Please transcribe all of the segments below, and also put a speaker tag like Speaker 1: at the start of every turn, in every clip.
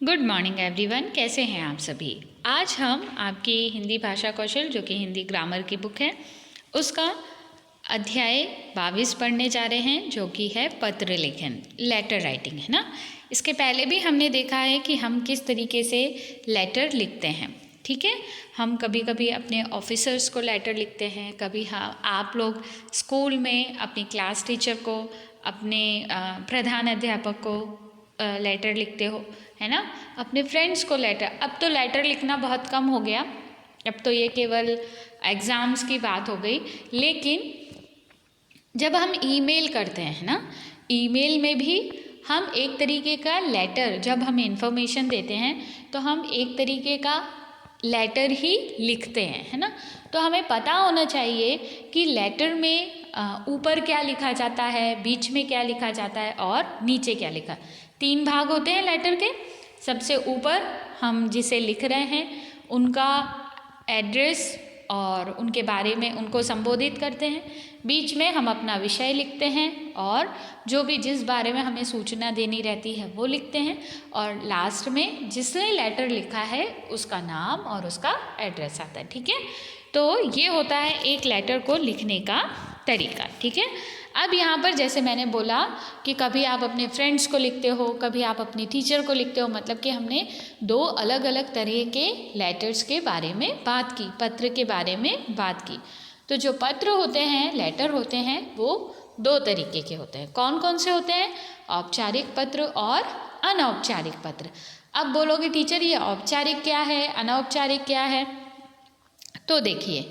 Speaker 1: Good morning everyone, कैसे हैं आप सभी। आज हम आपकी हिंदी भाषा कौशल जो कि हिंदी ग्रामर की बुक है उसका अध्याय 22 पढ़ने जा रहे हैं, जो कि है पत्र लेखन, लेटर राइटिंग, है ना। इसके पहले भी हमने देखा है कि हम किस तरीके से लेटर लिखते हैं। ठीक है, हम कभी कभी अपने ऑफिसर्स को लेटर लिखते हैं, कभी हाँ आप लोग स्कूल में अपनी क्लास टीचर को, अपने प्रधान अध्यापक को लेटर लिखते हो, है ना। अपने फ्रेंड्स को लेटर, अब तो लेटर लिखना बहुत कम हो गया, अब तो ये केवल एग्ज़ाम्स की बात हो गई। लेकिन जब हम ईमेल करते हैं ना, ईमेल में भी हम एक तरीके का लेटर, जब हम इन्फॉर्मेशन देते हैं तो हम एक तरीके का लेटर ही लिखते हैं, है ना। तो हमें पता होना चाहिए कि लेटर में ऊपर क्या लिखा जाता है, बीच में क्या लिखा जाता है और नीचे क्या लिखा। 3 भाग होते हैं लेटर के। सबसे ऊपर हम जिसे लिख रहे हैं उनका एड्रेस और उनके बारे में उनको संबोधित करते हैं। बीच में हम अपना विषय लिखते हैं और जो भी जिस बारे में हमें सूचना देनी रहती है वो लिखते हैं। और लास्ट में जिसने लेटर लिखा है उसका नाम और उसका एड्रेस आता है। ठीक है, तो ये होता है एक लेटर को लिखने का तरीका। ठीक है, अब यहाँ पर जैसे मैंने बोला कि कभी आप अपने फ्रेंड्स को लिखते हो, कभी आप अपनी टीचर को लिखते हो, मतलब कि हमने 2 अलग अलग तरह के लेटर्स के बारे में बात की, पत्र के बारे में बात की। तो जो पत्र होते हैं, लेटर होते हैं, वो 2 तरीके के होते हैं। कौन कौन से होते हैं? औपचारिक पत्र और अनौपचारिक पत्र। अब बोलोगे टीचर ये औपचारिक क्या है, अनौपचारिक क्या है? तो देखिए,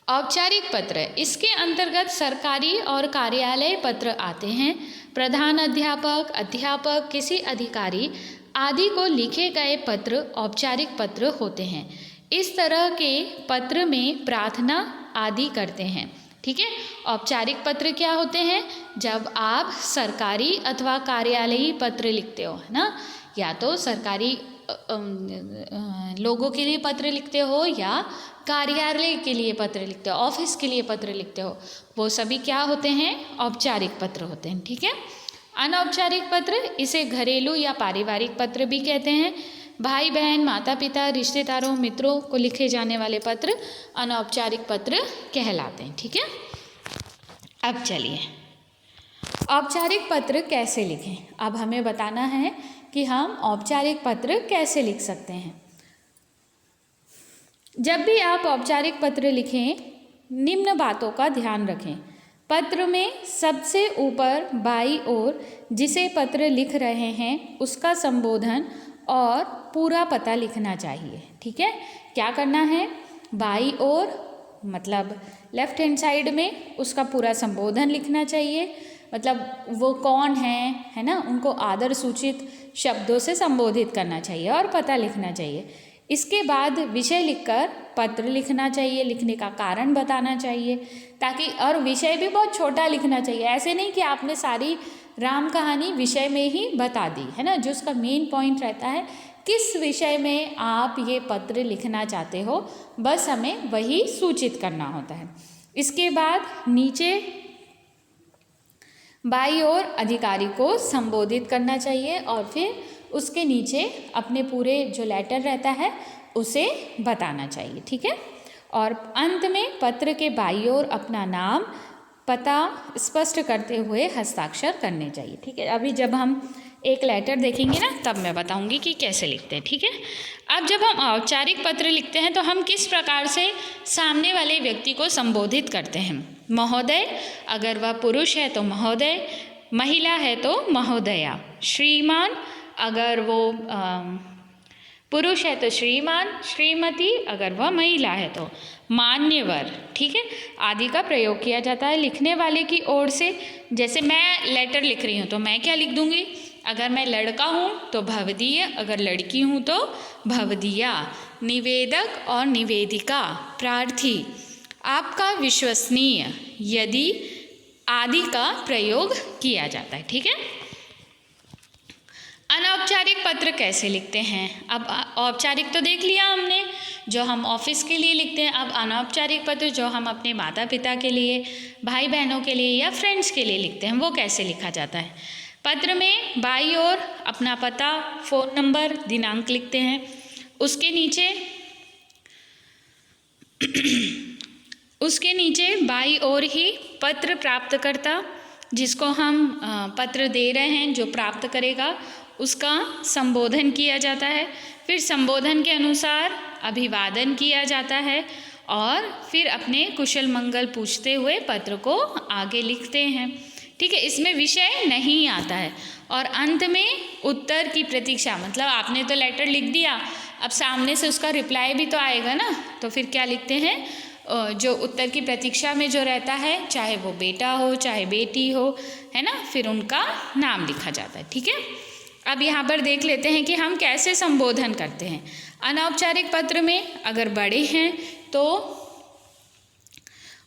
Speaker 1: औपचारिक पत्र, इसके अंतर्गत सरकारी और कार्यालय पत्र आते हैं। प्रधान अध्यापक, अध्यापक, किसी अधिकारी आदि को लिखे गए पत्र औपचारिक पत्र होते हैं। इस तरह के पत्र में प्रार्थना आदि करते हैं। ठीक है, औपचारिक पत्र क्या होते हैं? जब आप सरकारी अथवा कार्यालयी पत्र लिखते हो, है ना, या तो सरकारी लोगों के लिए पत्र लिखते हो या कार्यालय के लिए पत्र लिखते हो, ऑफिस के लिए पत्र लिखते हो, वो सभी क्या होते हैं? औपचारिक पत्र होते हैं। ठीक है, अनौपचारिक पत्र, इसे घरेलू या पारिवारिक पत्र भी कहते हैं। भाई बहन, माता पिता, रिश्तेदारों, मित्रों को लिखे जाने वाले पत्र अनौपचारिक पत्र कहलाते हैं। ठीक है, अब चलिए औपचारिक पत्र कैसे लिखें। अब हमें बताना है कि हम औपचारिक पत्र कैसे लिख सकते हैं। जब भी आप औपचारिक पत्र लिखें, निम्न बातों का ध्यान रखें। पत्र में सबसे ऊपर बाईं ओर जिसे पत्र लिख रहे हैं उसका संबोधन और पूरा पता लिखना चाहिए। ठीक है, क्या करना है? बाईं ओर मतलब लेफ्ट हैंड साइड में उसका पूरा संबोधन लिखना चाहिए, मतलब वो कौन है ना, उनको आदर सूचित शब्दों से संबोधित करना चाहिए और पता लिखना चाहिए। इसके बाद विषय लिखकर पत्र लिखना चाहिए, लिखने का कारण बताना चाहिए, ताकि, और विषय भी बहुत छोटा लिखना चाहिए। ऐसे नहीं कि आपने सारी राम कहानी विषय में ही बता दी, है ना। जो उसका मेन पॉइंट रहता है, किस विषय में आप ये पत्र लिखना चाहते हो, बस हमें वही सूचित करना होता है। इसके बाद नीचे बाईं ओर अधिकारी को संबोधित करना चाहिए और फिर उसके नीचे अपने पूरे जो लेटर रहता है उसे बताना चाहिए। ठीक है, और अंत में पत्र के बाईं ओर अपना नाम, पता स्पष्ट करते हुए हस्ताक्षर करने चाहिए। ठीक है, अभी जब हम एक लेटर देखेंगे ना तब मैं बताऊंगी कि कैसे लिखते हैं। ठीक है, अब जब हम औपचारिक पत्र लिखते हैं तो हम किस प्रकार से सामने वाले व्यक्ति को संबोधित करते हैं। महोदय, अगर वह पुरुष है तो महोदय, महिला है तो महोदया। श्रीमान, अगर वो पुरुष है तो श्रीमान, श्रीमती अगर वह महिला है तो मान्यवर। ठीक है, आदि का प्रयोग किया जाता है लिखने वाले की ओर से। जैसे मैं लेटर लिख रही हूँ तो मैं क्या लिख दूँगी? अगर मैं लड़का हूँ तो भवदीय, अगर लड़की हूँ तो भवदीया। निवेदक और निवेदिका, प्रार्थी, आपका विश्वसनीय, यदि आदि का प्रयोग किया जाता है। ठीक है, अनौपचारिक पत्र कैसे लिखते हैं? अब औपचारिक तो देख लिया हमने, जो हम ऑफिस के लिए लिखते हैं। अब अनौपचारिक पत्र जो हम अपने माता पिता के लिए, भाई बहनों के लिए या फ्रेंड्स के लिए लिखते हैं, वो कैसे लिखा जाता है? पत्र में बाईं ओर अपना पता, फ़ोन नंबर, दिनांक लिखते हैं। उसके नीचे बाईं ओर ही पत्र प्राप्तकर्ता, जिसको हम पत्र दे रहे हैं, जो प्राप्त करेगा उसका संबोधन किया जाता है। फिर संबोधन के अनुसार अभिवादन किया जाता है और फिर अपने कुशल मंगल पूछते हुए पत्र को आगे लिखते हैं। ठीक है, इसमें विषय नहीं आता है। और अंत में उत्तर की प्रतीक्षा, मतलब आपने तो लेटर लिख दिया, अब सामने से उसका रिप्लाई भी तो आएगा ना, तो फिर क्या लिखते हैं, जो उत्तर की प्रतीक्षा में जो रहता है, चाहे वो बेटा हो चाहे बेटी हो, है ना, फिर उनका नाम लिखा जाता है। ठीक है, अब यहाँ पर देख लेते हैं कि हम कैसे संबोधन करते हैं। अनौपचारिक पत्र में अगर बड़े हैं तो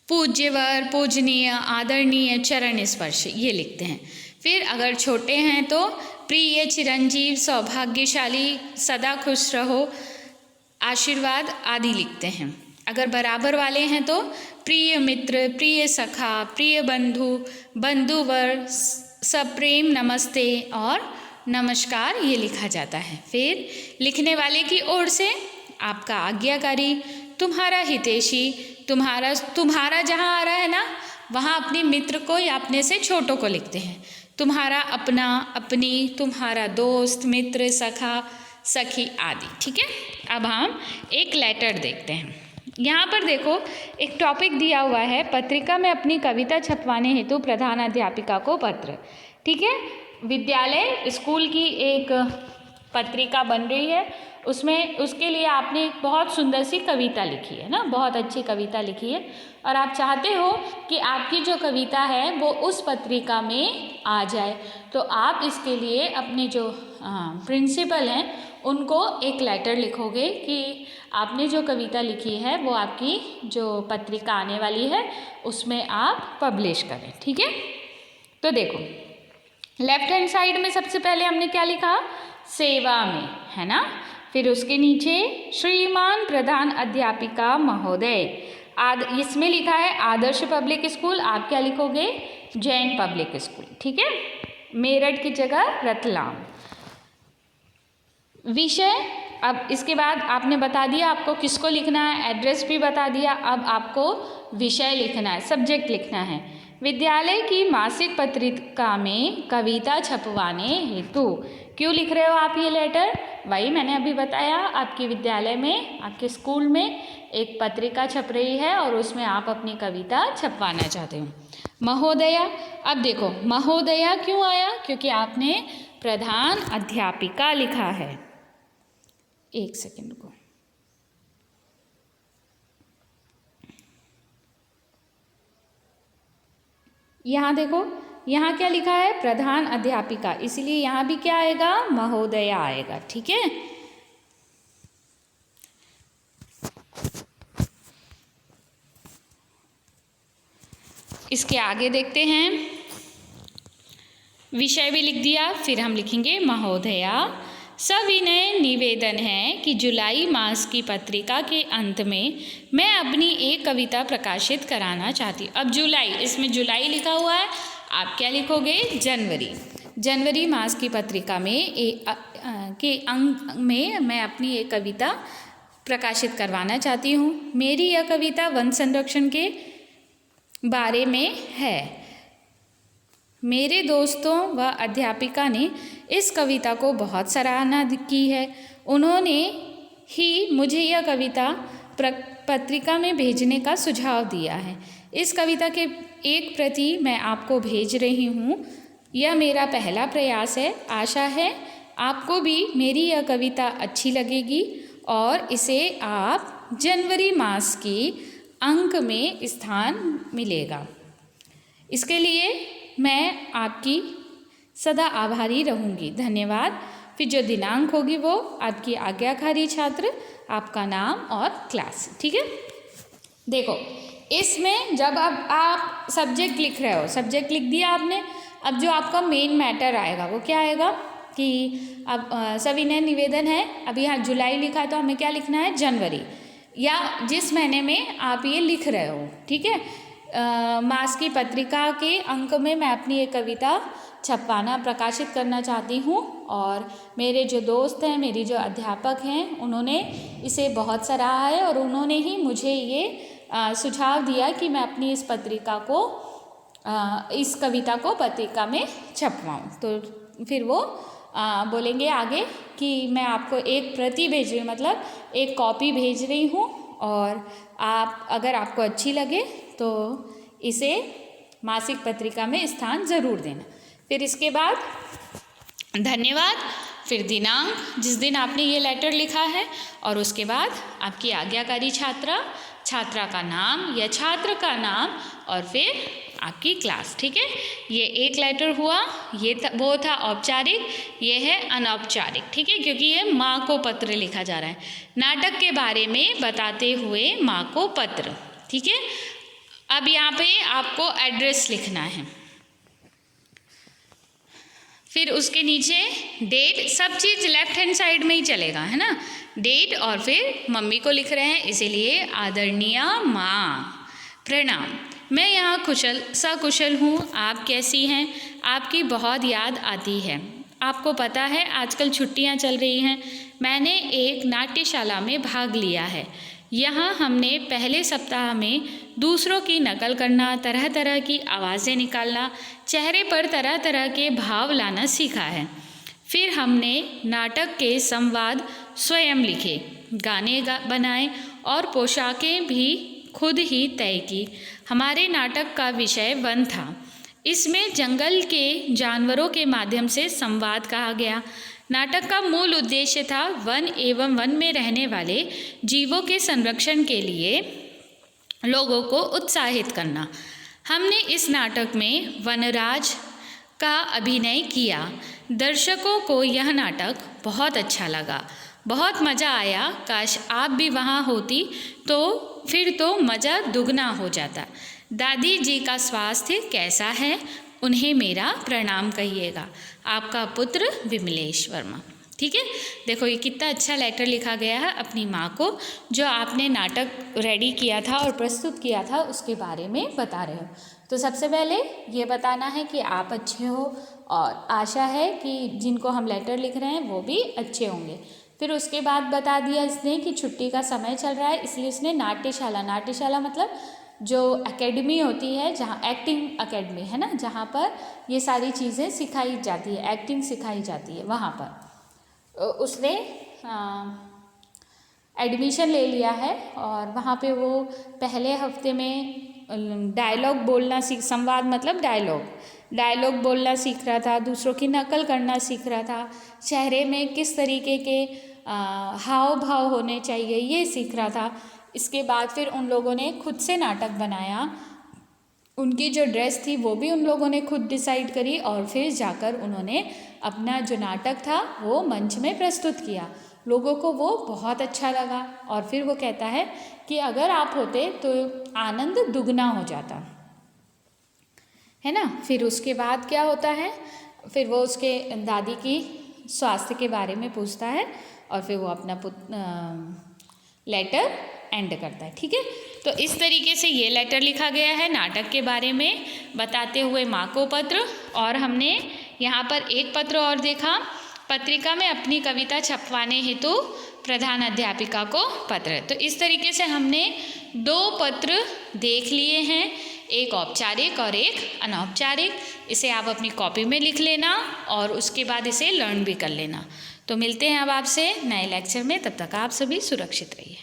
Speaker 1: पूज्यवर, पूजनीय, आदरणीय, चरण स्पर्श ये लिखते हैं। फिर अगर छोटे हैं तो प्रिय, चिरंजीव, सौभाग्यशाली, सदा खुश रहो, आशीर्वाद आदि लिखते हैं। अगर बराबर वाले हैं तो प्रिय मित्र, प्रिय सखा, प्रिय बंधु, बंधुवर, सप्रेम नमस्ते और नमस्कार ये लिखा जाता है। फिर लिखने वाले की ओर से आपका आज्ञाकारी, तुम्हारा हितैषी, तुम्हारा जहाँ आ रहा है ना, वहाँ अपने मित्र को या अपने से छोटों को लिखते हैं। तुम्हारा अपना, अपनी, तुम्हारा दोस्त, मित्र, सखा, सखी आदि। ठीक है, अब हम एक लेटर देखते हैं। यहाँ पर देखो एक टॉपिक दिया हुआ है, पत्रिका में अपनी कविता छपवाने हेतु प्रधान अध्यापिका को पत्र। ठीक है, विद्यालय स्कूल की एक पत्रिका बन रही है, उसमें उसके लिए आपने एक बहुत सुंदर सी कविता लिखी है ना, बहुत अच्छी कविता लिखी है, और आप चाहते हो कि आपकी जो कविता है वो उस पत्रिका में आ जाए, तो आप इसके लिए अपने जो प्रिंसिपल हैं उनको एक लेटर लिखोगे कि आपने जो कविता लिखी है वो आपकी जो पत्रिका आने वाली है उसमें आप पब्लिश करें। ठीक है, तो देखो लेफ्ट हैंड साइड में सबसे पहले हमने क्या लिखा, सेवा में, है ना। फिर उसके नीचे श्रीमान प्रधान अध्यापिका महोदय, इसमें लिखा है आदर्श पब्लिक स्कूल, आप क्या लिखोगे, जैन पब्लिक स्कूल। ठीक है, मेरठ की जगह रतलाम। विषय, अब इसके बाद आपने बता दिया आपको किसको लिखना है, एड्रेस भी बता दिया, अब आपको विषय लिखना है, सब्जेक्ट लिखना है। विद्यालय की मासिक पत्रिका में कविता छपवाने हेतु, क्यों लिख रहे हो आप ये लेटर, वही मैंने अभी बताया, आपके विद्यालय में, आपके स्कूल में एक पत्रिका छप रही है और उसमें आप अपनी कविता छपवाना चाहते हो। महोदया, अब देखो महोदया क्यों आया, क्योंकि आपने प्रधान अध्यापिका लिखा है। एक सेकंड को, यहाँ देखो, यहाँ क्या लिखा है, प्रधान अध्यापिका, इसलिए यहाँ भी क्या आएगा, महोदया आएगा। ठीक है, इसके आगे देखते हैं, विषय भी लिख दिया, फिर हम लिखेंगे महोदया, सविनय निवेदन है कि जुलाई मास की पत्रिका के अंत में मैं अपनी एक कविता प्रकाशित कराना चाहती हूँ। अब जुलाई, इसमें जुलाई लिखा हुआ है, आप क्या लिखोगे, जनवरी। जनवरी मास की पत्रिका में के अंक में मैं अपनी एक कविता प्रकाशित करवाना चाहती हूँ। मेरी यह कविता वन संरक्षण के बारे में है। मेरे दोस्तों व अध्यापिका ने इस कविता को बहुत सराहना की है। उन्होंने ही मुझे यह कविता पत्रिका में भेजने का सुझाव दिया है। इस कविता के एक प्रति मैं आपको भेज रही हूँ। यह मेरा पहला प्रयास है। आशा है आपको भी मेरी यह कविता अच्छी लगेगी और इसे आप जनवरी मास की अंक में स्थान मिलेगा। इसके लिए मैं आपकी सदा आभारी रहूँगी। धन्यवाद। फिर जो दिनांक होगी वो आपकी आज्ञाकारी छात्र, आपका नाम और क्लास। ठीक है, देखो इसमें जब अब आप सब्जेक्ट लिख रहे हो, सब्जेक्ट लिख दिया आपने, अब जो आपका मेन मैटर आएगा वो क्या आएगा कि अब सविनय निवेदन है, अभी यहाँ जुलाई लिखा तो हमें क्या लिखना है, जनवरी, या जिस महीने में आप ये लिख रहे हो। ठीक है, मास की पत्रिका के अंक में मैं अपनी एक कविता छपवाना प्रकाशित करना चाहती हूँ। और मेरे जो दोस्त हैं, मेरी जो अध्यापक हैं, उन्होंने इसे बहुत सराहा है और उन्होंने ही मुझे ये सुझाव दिया कि मैं अपनी इस पत्रिका को इस कविता को पत्रिका में छपवाऊँ। तो फिर वो बोलेंगे आगे कि मैं आपको एक प्रति भेज रही हूँ, मतलब एक कॉपी भेज रही हूँ, और आप अगर आपको अच्छी लगे तो इसे मासिक पत्रिका में स्थान ज़रूर देना। फिर इसके बाद धन्यवाद, फिर दिनांक जिस दिन आपने ये लेटर लिखा है, और उसके बाद आपकी आज्ञाकारी छात्रा का नाम या छात्र का नाम, और फिर आपकी क्लास। ठीक है, ये एक लेटर हुआ, वो था औपचारिक, ये है अनौपचारिक। ठीक है, क्योंकि ये माँ को पत्र लिखा जा रहा है, नाटक के बारे में बताते हुए माँ को पत्र। ठीक है, अब यहाँ पे आपको एड्रेस लिखना है, फिर उसके नीचे डेट, सब चीज़ लेफ्ट हैंड साइड में ही चलेगा, है ना, डेट, और फिर मम्मी को लिख रहे हैं, इसीलिए आदरणीय माँ प्रणाम, मैं यहाँ सकुशल हूँ, आप कैसी हैं, आपकी बहुत याद आती है। आपको पता है आजकल छुट्टियाँ चल रही हैं, मैंने एक नाट्यशाला में भाग लिया है। यहाँ हमने पहले सप्ताह में दूसरों की नकल करना, तरह तरह की आवाज़ें निकालना, चेहरे पर तरह तरह के भाव लाना सीखा है। फिर हमने नाटक के संवाद स्वयं लिखे, गाने बनाए और पोशाकें भी खुद ही तय की। हमारे नाटक का विषय वन था। इसमें जंगल के जानवरों के माध्यम से संवाद कहा गया। नाटक का मूल उद्देश्य था वन एवं वन में रहने वाले जीवों के संरक्षण के लिए लोगों को उत्साहित करना। हमने इस नाटक में वनराज का अभिनय किया। दर्शकों को यह नाटक बहुत अच्छा लगा, बहुत मज़ा आया। काश आप भी वहाँ होती तो फिर तो मज़ा दुगना हो जाता। दादी जी का स्वास्थ्य कैसा है, उन्हें मेरा प्रणाम कहिएगा। आपका पुत्र विमलेश वर्मा। ठीक है, देखो ये कितना अच्छा लेटर लिखा गया है अपनी माँ को, जो आपने नाटक रेडी किया था और प्रस्तुत किया था उसके बारे में बता रहे हो। तो सबसे पहले ये बताना है कि आप अच्छे हो, और आशा है कि जिनको हम लेटर लिख रहे हैं वो भी अच्छे होंगे। फिर उसके बाद बता दिया इसने कि छुट्टी का समय चल रहा है, इसलिए इसने नाट्यशाला मतलब जो एकेडमी होती है, जहाँ एक्टिंग एकेडमी है ना, जहाँ पर ये सारी चीज़ें सिखाई जाती है, एक्टिंग सिखाई जाती है, वहाँ पर उसने एडमिशन ले लिया है। और वहाँ पे वो पहले हफ्ते में डायलॉग बोलना संवाद मतलब डायलॉग बोलना सीख रहा था, दूसरों की नकल करना सीख रहा था, चेहरे में किस तरीके के हाव भाव होने चाहिए ये सीख रहा था। इसके बाद फिर उन लोगों ने खुद से नाटक बनाया, उनकी जो ड्रेस थी वो भी उन लोगों ने खुद डिसाइड करी, और फिर जाकर उन्होंने अपना जो नाटक था वो मंच में प्रस्तुत किया। लोगों को वो बहुत अच्छा लगा, और फिर वो कहता है कि अगर आप होते तो आनंद दुगना हो जाता, है ना। फिर उसके बाद क्या होता है, फिर वो उसके दादी की स्वास्थ्य के बारे में पूछता है, और फिर वो अपना लेटर एंड करता है। ठीक है, तो इस तरीके से ये लेटर लिखा गया है नाटक के बारे में बताते हुए माँ को पत्र। और हमने यहाँ पर एक पत्र और देखा, पत्रिका में अपनी कविता छपवाने हेतु प्रधान अध्यापिका को पत्र। तो इस तरीके से हमने 2 पत्र देख लिए हैं, एक औपचारिक और एक अनौपचारिक। इसे आप अपनी कॉपी में लिख लेना और उसके बाद इसे लर्न भी कर लेना। तो मिलते हैं अब आपसे नए लेक्चर में, तब तक आप सभी सुरक्षित रहिए।